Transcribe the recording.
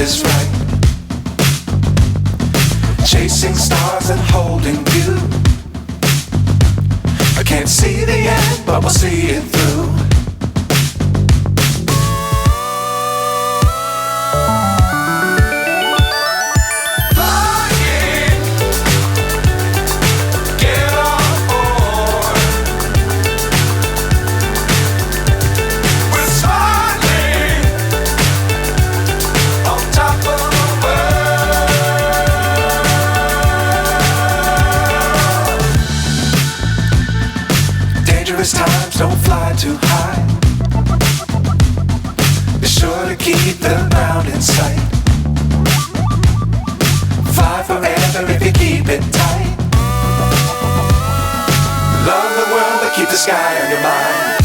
is right. Chasing stars and holding you. I can't see the end, but we'll see it through. Times don't fly too high. Be sure to keep the ground in sight. Fly forever if you keep it tight. Love the world but keep the sky on your mind.